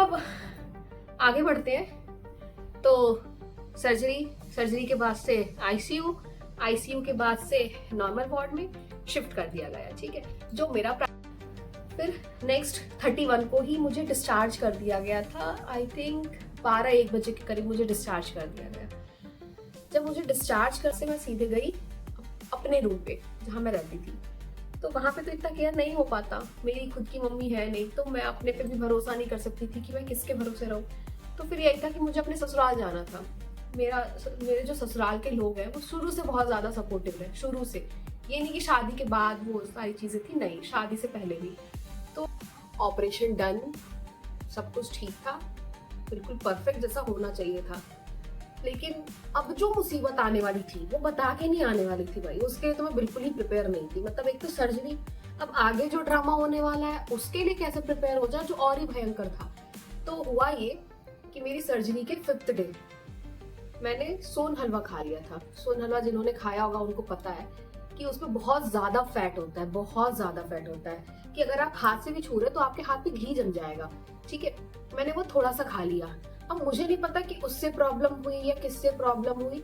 अब आगे बढ़ते हैं। तो सर्जरी के बाद से आईसीयू के बाद से नॉर्मल वार्ड में शिफ्ट कर दिया गया। ठीक है, जो मेरा फिर नेक्स्ट 31 को ही मुझे डिस्चार्ज कर दिया गया था। आई थिंक 12-1 बजे के करीब मुझे डिस्चार्ज कर दिया गया। जब मुझे डिस्चार्ज कर से मैं सीधे गई अपने रूम पे जहाँ मैं रहती थी। तो वहाँ पे तो इतना केयर नहीं हो पाता, मेरी खुद की मम्मी है नहीं, तो मैं अपने पे भी भरोसा नहीं कर सकती थी कि मैं किसके भरोसे रहूँ। तो फिर यही था कि मुझे अपने ससुराल जाना था। मेरे जो ससुराल के लोग हैं वो शुरू से बहुत ज़्यादा सपोर्टिव है, शुरू से। ये नहीं कि शादी के बाद वो सारी चीज़ें थी, नहीं, शादी से पहले भी। तो ऑपरेशन डन, सब कुछ ठीक था, बिल्कुल परफेक्ट जैसा होना चाहिए था। लेकिन अब जो मुसीबत आने वाली थी वो बता के नहीं आने वाली थी भाई, उसके लिए तो मैं बिल्कुल ही प्रिपेयर नहीं थी। मतलब एक तो सर्जरी, अब आगे जो ड्रामा होने वाला है उसके लिए कैसे प्रिपेयर हो जाए, जो और ही भयंकर था। तो हुआ ये कि मेरी सर्जरी के 5th डे मैंने सोन हलवा खा लिया था। सोन हलवा जिन्होंने खाया होगा उनको पता है कि उसमें बहुत ज्यादा फैट होता है, बहुत ज्यादा फैट होता है कि अगर आप हाथ से भी छू रहे तो आपके हाथ पे घी जम जाएगा। ठीक है, मैंने वो थोड़ा सा खा लिया। अब मुझे नहीं पता कि उससे प्रॉब्लम हुई या किससे प्रॉब्लम हुई।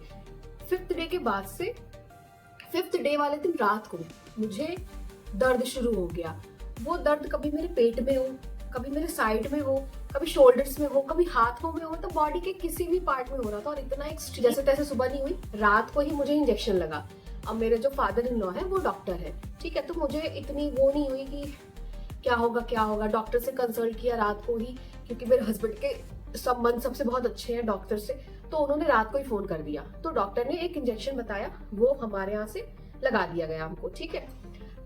5th डे के बाद से 5th डे वाले दिन रात को मुझे दर्द शुरू हो गया। वो दर्द कभी मेरे पेट में हो, कभी मेरे साइड में हो, कभी शोल्डर्स में हो, कभी हाथों में हो, तो बॉडी के किसी भी पार्ट में हो रहा था। और इतना एक जैसे तैसे सुबह नहीं हुई, रात को ही मुझे इंजेक्शन लगा। अब मेरे जो फादर इन लॉ है वो डॉक्टर है। ठीक है, तो मुझे इतनी वो नहीं हुई कि क्या होगा। डॉक्टर से कंसल्ट किया रात को ही, क्योंकि मेरे हस्बैंड के संबंध सबसे बहुत अच्छे हैं डॉक्टर से। तो उन्होंने रात को ही फोन कर दिया। तो डॉक्टर ने एक इंजेक्शन बताया, वो हमारे यहाँ से लगा दिया गया हमको। ठीक है,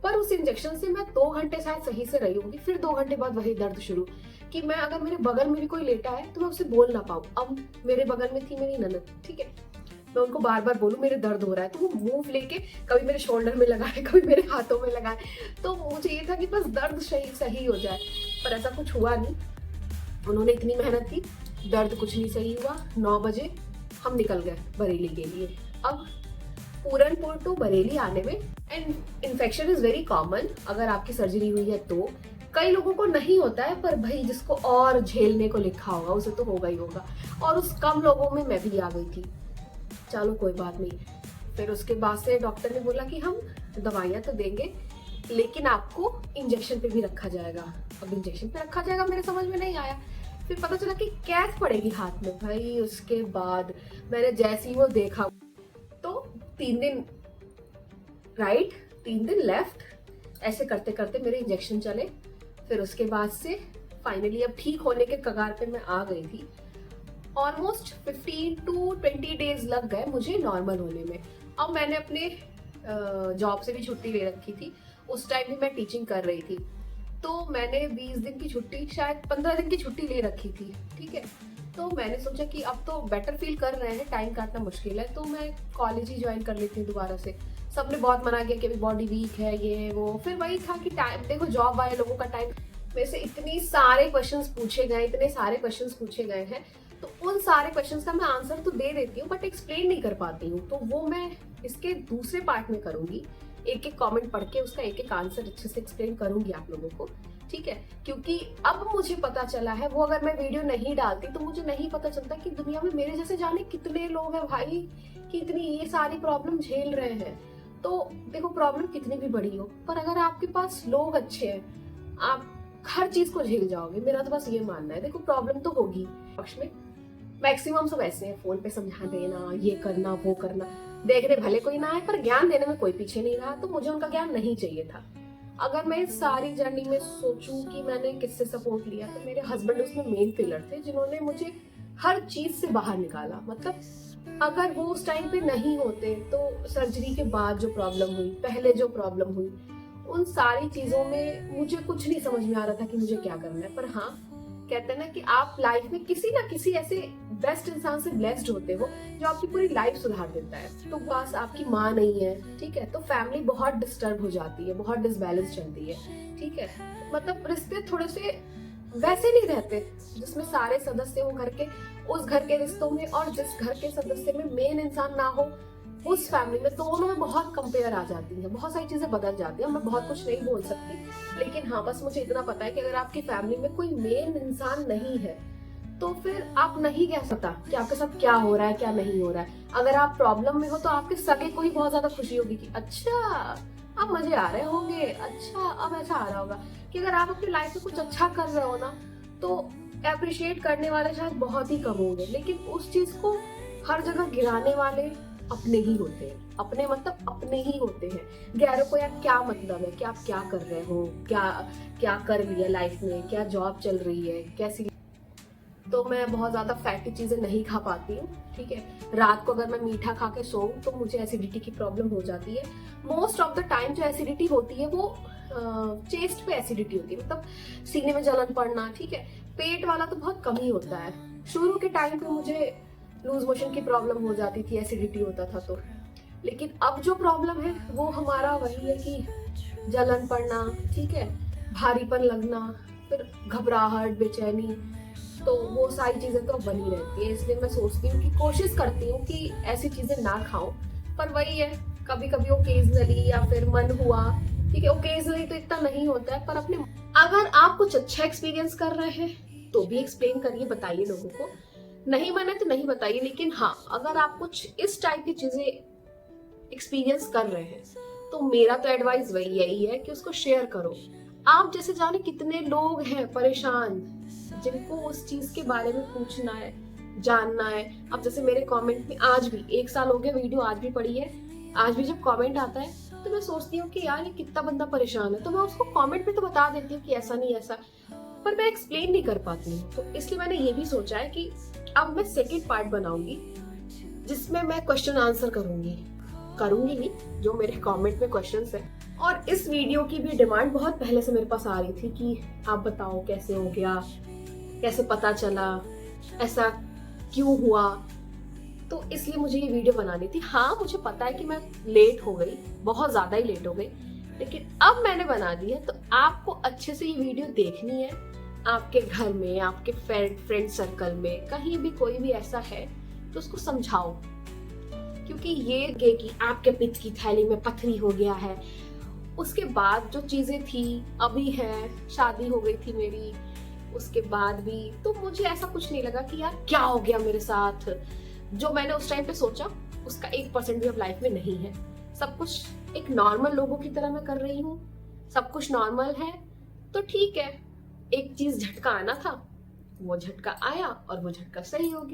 पर उस इंजेक्शन से मैं 2 घंटे शायद सही से रही होंगी। फिर 2 घंटे बाद वही दर्द शुरू कि मैं अगर मेरे बगल में भी कोई लेटा है तो मैं उससे बोल ना पाऊँ। अब मेरे बगल में थी मेरी ननद। ठीक है, मैं उनको बार बार बोलूं मेरे दर्द हो रहा है, तो वो मूव लेके कभी मेरे शोल्डर में लगाए, कभी मेरे हाथों में लगाए। तो मुझे ये था कि बस दर्द सही हो जाए, पर ऐसा कुछ हुआ नहीं। उन्होंने इतनी मेहनत की, दर्द कुछ नहीं सही हुआ। 9 बजे हम निकल गए बरेली के लिए। अब पूरनपुर टू बरेली आने में, and infection is very common अगर आपकी सर्जरी हुई है तो। कई लोगों को नहीं होता है, पर भाई जिसको और झेलने को लिखा होगा उसे तो होगा ही होगा। और उस कम लोगों में मैं भी आ गई थी। चलो कोई बात नहीं। फिर उसके बाद से डॉक्टर ने बोला कि हम दवाइयाँ तो देंगे, लेकिन आपको इंजेक्शन पे भी रखा जाएगा। अब इंजेक्शन पे रखा जाएगा मेरे समझ में नहीं आया। फिर पता चला कि कैद पड़ेगी हाथ में। भाई उसके बाद मैंने जैसे ही वो देखा तो 3 दिन राइट 3 दिन लेफ्ट, ऐसे करते करते मेरे इंजेक्शन चले। फिर उसके बाद से फाइनली अब ठीक होने के कगार पे मैं आ गई थी। ऑलमोस्ट 15 to 20 डेज लग गए मुझे नॉर्मल होने में। अब मैंने अपने जॉब से भी छुट्टी ले रखी थी। उस टाइम भी मैं टीचिंग कर रही थी, तो मैंने 20 दिन की छुट्टी, शायद 15 दिन की छुट्टी ले रखी थी। ठीक है, तो मैंने सोचा कि अब तो बेटर फील कर रहे हैं, टाइम काटना मुश्किल है, तो मैं कॉलेज ही ज्वाइन कर लेती हूँ दोबारा से। सबने बहुत मना किया कि अभी बॉडी वीक है, ये वो। फिर वही था कि टाइम, देखो जॉब वाले लोगों का टाइम, मेरे से इतने सारे क्वेश्चंस पूछे गए हैं, तो उन सारे क्वेश्चंस का मैं आंसर तो दे देती हूँ, बट एक्सप्लेन नहीं कर पाती हूँ। तो वो मैं इसके दूसरे पार्ट में करूंगी, एक एक कमेंट पढ़ के उसका एक एक आंसर अच्छे से एक्सप्लेन करूंगी आप लोगों को। ठीक है, क्योंकि अब मुझे पता चला है, वो अगर मैं वीडियो नहीं डालती तो मुझे नहीं पता चलता कि दुनिया में मेरे जैसे जाने कितने लोग हैं भाई, कि इतनी ये सारी प्रॉब्लम झेल रहे हैं। तो देखो, प्रॉब्लम कितनी भी बड़ी हो, पर अगर आपके पास लोग अच्छे हैं, आप हर चीज को झेल जाओगे। मेरा तो बस ये मानना है। देखो, प्रॉब्लम तो होगी, पक्ष में मैक्सिमम सब ऐसे हैं, फोन पे समझा देना, ये करना वो करना, देखने भले कोई ना आए पर ज्ञान देने में कोई पीछे नहीं रहा। तो मुझे उनका ज्ञान नहीं चाहिए था। अगर मैं इस सारी जर्नी में सोचूं कि मैंने किससे सपोर्ट लिया, तो मेरे हस्बैंड उसमें मेन पिलर थे, जिन्होंने मुझे हर चीज से बाहर निकाला। मतलब अगर वो उस टाइम पे नहीं होते तो सर्जरी के बाद जो प्रॉब्लम हुई, पहले जो प्रॉब्लम हुई, उन सारी चीजों में मुझे कुछ नहीं समझ में आ रहा था कि मुझे क्या करना है। पर हाँ, कहते हैं ना कि आप लाइफ में किसी ना किसी ऐसे बेस्ट इंसान से ब्लेस्ड होते हो जो आपकी पूरी लाइफ सुधार देता है। तो बस आपकी माँ नहीं है, ठीक है, तो फैमिली बहुत डिस्टर्ब हो जाती है, बहुत डिसबैलेंस चलती है। ठीक है, मतलब रिश्ते थोड़े से वैसे नहीं रहते जिसमें सारे सदस्य हो घर के, उस घर के रिश्तों में, और जिस घर के सदस्य में मेन इंसान ना हो, उस फैमिली में दोनों में बहुत कंपेयर आ जाती है, बहुत सारी चीजें बदल जाती है। मैं बहुत कुछ नहीं बोल सकती, लेकिन हाँ बस मुझे इतना पता है कि अगर आपकी फैमिली में कोई मेन इंसान नहीं है तो फिर आप नहीं कह सकता कि आपके साथ क्या हो रहा है क्या नहीं हो रहा है। अगर आप प्रॉब्लम में हो तो आपके सगे को ही बहुत ज्यादा खुशी होगी कि अच्छा अब मजे आ रहे होंगे, अच्छा अब ऐसा आ रहा होगा। कि अगर आप अपनी लाइफ में कुछ अच्छा कर रहे हो ना तो अप्रिशिएट करने वाले शायद बहुत ही कम होंगे, लेकिन उस चीज को हर जगह गिराने वाले अपने ही होते हैं। अपने मतलब अपने ही होते हैं। गैरों को यार क्या मतलब है कि आप क्या कर रहे हो, क्या क्या कर लिया लाइफ में, क्या जॉब चल रही है, कैसी। तो मैं बहुत ज्यादा फैटी चीजें नहीं खा पाती हूँ, ठीक है। रात को अगर मैं मीठा खा के सोऊं तो मुझे एसिडिटी की प्रॉब्लम हो जाती है। मोस्ट ऑफ द टाइम जो एसिडिटी होती है वो चेस्ट पे एसिडिटी होती है, मतलब सीने में जलन पड़ना, ठीक है। पेट वाला तो बहुत कम ही होता है। शुरू के टाइम पे मुझे लूज मोशन की प्रॉब्लम हो जाती थी, एसिडिटी होता था तो। लेकिन अब जो प्रॉब्लम है वो हमारा वही है कि जलन पड़ना, ठीक है, भारीपन लगना, फिर घबराहट, बेचैनी, तो वो सारी चीजें तो बनी रहती है। इसलिए मैं सोचती हूँ कि कोशिश करती हूँ कि ऐसी चीजें ना खाऊं, पर वही है कभी कभी ओकेजनली या फिर मन हुआ, ठीक है। ओकेजनली तो इतना नहीं होता है, पर अपने अगर आप कुछ अच्छा एक्सपीरियंस कर रहे हैं तो भी एक्सप्लेन करिए, बताइए लोगों को। नहीं माने तो नहीं बताइए, लेकिन हाँ अगर आप कुछ इस टाइप की चीजें एक्सपीरियंस कर रहे हैं तो मेरा तो एडवाइस वही यही है कि उसको शेयर करो। आप जैसे जाने कितने लोग हैं परेशान जिनको उस चीज के बारे में पूछना है, जानना है। अब जैसे मेरे कमेंट में आज भी 1 साल हो गया, वीडियो आज भी पड़ी है, आज भी जब कमेंट आता है तो मैं सोचती हूँ कि यार ये कितना बंदा परेशान है, तो मैं उसको कमेंट में तो बता देती हूँ कि ऐसा नहीं ऐसा, पर मैं एक्सप्लेन नहीं कर पाती हूँ। तो इसलिए मैंने ये भी सोचा है कि अब मैं सेकेंड पार्ट बनाऊंगी जिसमें मैं क्वेश्चन आंसर करूंगी ही जो मेरे कमेंट में क्वेश्चंस है। और इस वीडियो की भी डिमांड बहुत पहले से मेरे पास आ रही थी कि आप बताओ कैसे हो गया, कैसे पता चला, ऐसा क्यों हुआ। तो इसलिए मुझे ये वीडियो बनानी थी। हाँ मुझे पता है कि मैं लेट हो गई, बहुत ज्यादा ही लेट हो गई, लेकिन अब मैंने बना दी है तो आपको अच्छे से ये वीडियो देखनी है। आपके घर में, आपके फ्रेंड सर्कल में कहीं भी कोई भी ऐसा है तो उसको समझाओ, क्योंकि ये कि आपके पित्त की थैली में पथरी हो गया है, उसके बाद जो चीजें थी अभी है, शादी हो गई थी मेरी उसके बाद भी, तो मुझे ऐसा कुछ नहीं लगा कि यार क्या हो गया मेरे साथ। जो मैंने उस टाइम पे सोचा उसका 1% भी अब लाइफ में नहीं है। सब कुछ एक नॉर्मल लोगों की तरह मैं कर रही हूँ, सब कुछ नॉर्मल है, तो ठीक है। एक चीज झटका आना था, वो झटका आया और वो झटका सही हो गया।